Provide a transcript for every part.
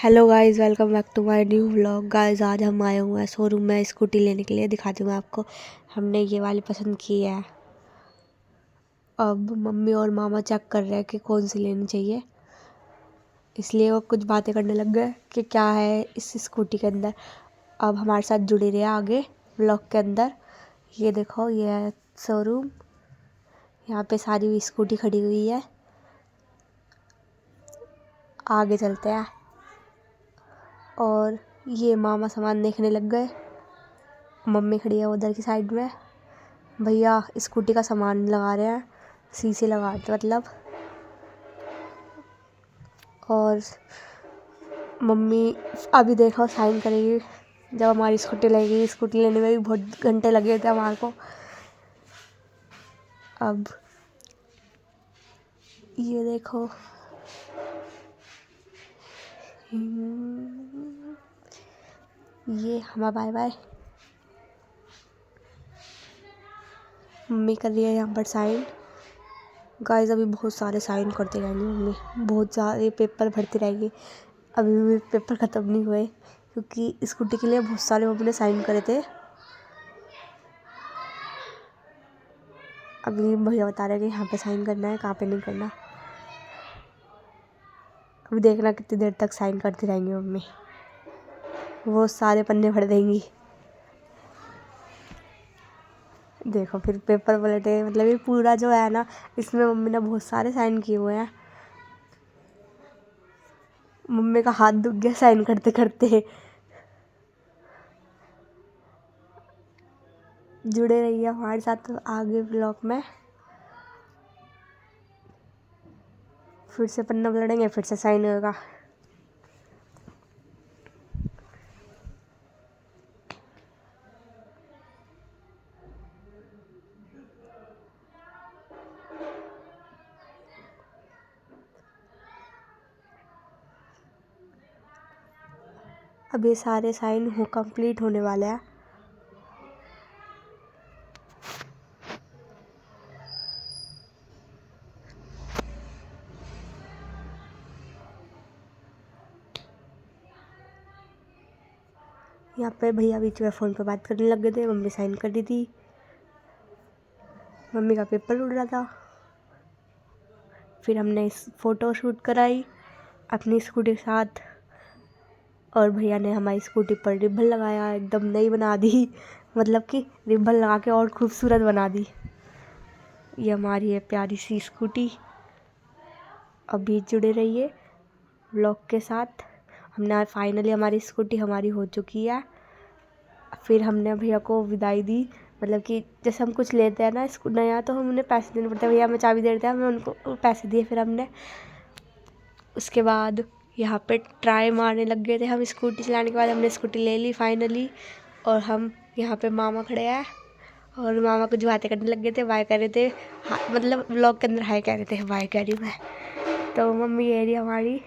Hello guys, welcome back to my new vlog. Guys आज हम आए हुए हैं शोरूम में स्कूटी लेने के लिए। दिखाती हूँ मैं आपको। हमने ये वाली पसंद की है। अब मम्मी और मामा चेक कर रहे हैं कि कौन सी लेनी चाहिए, इसलिए वो कुछ बातें करने लग गए कि क्या है इस स्कूटी के अंदर। अब हमारे साथ जुड़े रहे आगे व्लॉग के अंदर। ये देखो, ये है शोरूम। यहाँ पे सारी स्कूटी खड़ी हुई है। आगे चलते हैं। और ये मामा सामान देखने लग गए। मम्मी खड़ी है उधर की साइड में। भैया स्कूटी का सामान लगा रहे हैं, शीशे लगाते मतलब। और मम्मी अभी देखो साइन करेगी जब हमारी स्कूटी लगेगी। स्कूटी लेने में भी बहुत घंटे लगे थे हमारे को। अब ये देखो, ये हमारा बाय बाय। मम्मी कर रही है यहाँ पर साइन। गाइस अभी बहुत सारे साइन करती रहेंगी मम्मी, बहुत सारे पेपर भरती रहेगी। अभी भी पेपर ख़त्म नहीं हुए क्योंकि स्कूटी के लिए बहुत सारे मम्मी ने साइन करे थे। अभी भैया बता रहे हैं कि यहाँ पे साइन करना है, कहाँ पे नहीं करना। अभी देखना कितनी देर तक साइन करती रहेंगी मम्मी, वो सारे पन्ने भर देंगी। देखो फिर पेपर पलटे, मतलब ये पूरा जो है ना, इसमें मम्मी ने बहुत सारे साइन किए हुए हैं। मम्मी का हाथ दुख गया साइन करते करते। जुड़े रहिए हमारे साथ आगे ब्लॉग में। फिर से पन्ना पलटेंगे, फिर से साइन होगा। अब ये सारे साइन कंप्लीट होने वाले हैं। यहाँ पे भैया बीच में फ़ोन पे बात करने लग गए थे। मम्मी साइन कर दी थी। मम्मी का पेपर उड़ रहा था। फिर हमने फ़ोटो शूट कराई अपनी स्कूटी के साथ। और भैया ने हमारी स्कूटी पर रिबन लगाया, एकदम नई बना दी। मतलब कि रिबन लगा के और खूबसूरत बना दी। ये हमारी है प्यारी सी स्कूटी। अभी जुड़े रहिए व्लॉग के साथ। हमने फाइनली हमारी स्कूटी हमारी हो चुकी है। फिर हमने भैया को विदाई दी। मतलब कि जैसे हम कुछ लेते हैं ना नया, तो हम उन्हें पैसे देने पड़ते हैं। भैया हमें चाबी दे देते हैं, हमें उनको पैसे दिए। फिर हमने उसके बाद यहाँ पे ट्राई मारने लग गए थे हम। स्कूटी चलाने के बाद हमने स्कूटी ले ली फाइनली। और हम यहाँ पे मामा खड़े हैं और मामा कुछ बातें करने लग गए थे, बाय कर रहे थे। हाँ, मतलब व्लॉग के अंदर हाय कह रहे थे, बाय कह रही मैं। तो मम्मी ये रही हमारी।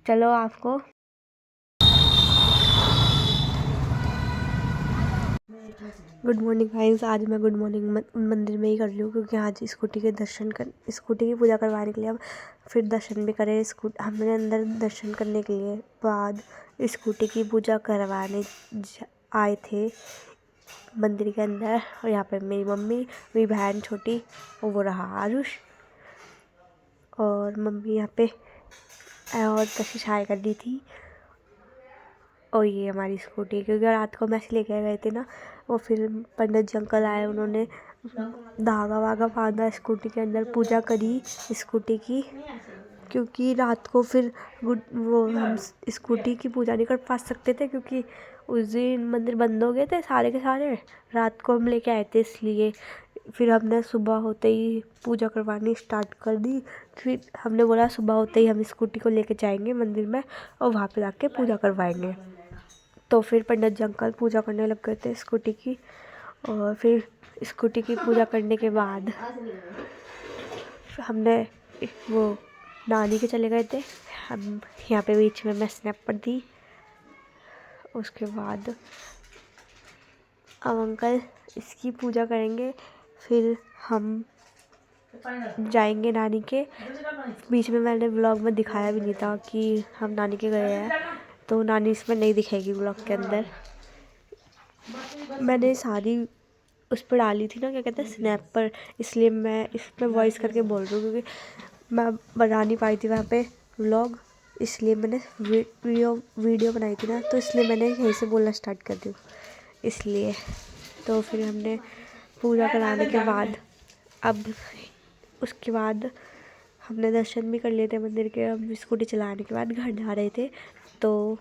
चलो आपको गुड मॉर्निंग गाइस। आज मैं गुड मॉर्निंग मंदिर में ही कर रही हूँ क्योंकि आज स्कूटी की पूजा करवाने के लिए हम फिर दर्शन भी करें। हमने अंदर दर्शन करने के लिए बाद स्कूटी की पूजा करवाने आए थे मंदिर के अंदर। और यहाँ पे मेरी मम्मी, मेरी बहन छोटी, और वो रहा आरुष। और मम्मी यहाँ पे और कशिश हाय कर दी थी। और ये हमारी स्कूटी, क्योंकि रात को हम ऐसे लेके गए थे ना, वो फिर पंडित जी अंकल आए, उन्होंने धागा वागा बांधा स्कूटी के अंदर, पूजा करी स्कूटी की। क्योंकि रात को फिर वो हम स्कूटी की पूजा नहीं कर पा सकते थे क्योंकि उस दिन मंदिर बंद हो गए थे सारे के सारे। रात को हम लेके आए थे इसलिए। फिर हमने सुबह होते ही पूजा करवानी स्टार्ट कर दी। फिर हमने बोला सुबह होते ही हम स्कूटी को लेके जाएंगे मंदिर में और वहाँ पे जाके पूजा करवाएंगे। तो फिर पंडित जी अंकल पूजा करने लग गए थे स्कूटी की। और फिर स्कूटी की पूजा करने के बाद हमने वो नानी के चले गए थे हम। यहाँ पे बीच में मैं स्नैप पर दी। उसके बाद अब अंकल इसकी पूजा करेंगे, फिर हम जाएंगे नानी के। बीच में मैंने व्लॉग में दिखाया भी नहीं था कि हम नानी के गए हैं, तो नानी इसमें नहीं दिखेगी व्लॉग के अंदर। मैंने सारी उस पर डाली थी ना, क्या कहते हैं, स्नैप पर, इसलिए मैं इसमें वॉइस करके बोल रही हूँ, क्योंकि मैं बना नहीं पाई थी वहाँ पे व्लॉग, इसलिए मैंने वीडियो बनाई थी ना, तो इसलिए मैंने यहीं से बोलना स्टार्ट कर दी इसलिए। तो फिर हमने पूजा कराने के बाद, अब उसके बाद हमने दर्शन भी कर लिए थे मंदिर के। हम स्कूटी चलाने के बाद घर जा रहे थे। तो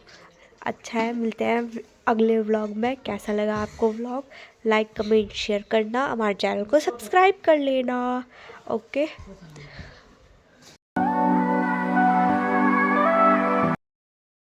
अच्छा है, मिलते हैं अगले व्लॉग में। कैसा लगा आपको व्लॉग? लाइक कमेंट शेयर करना, हमारे चैनल को सब्सक्राइब कर लेना। ओके।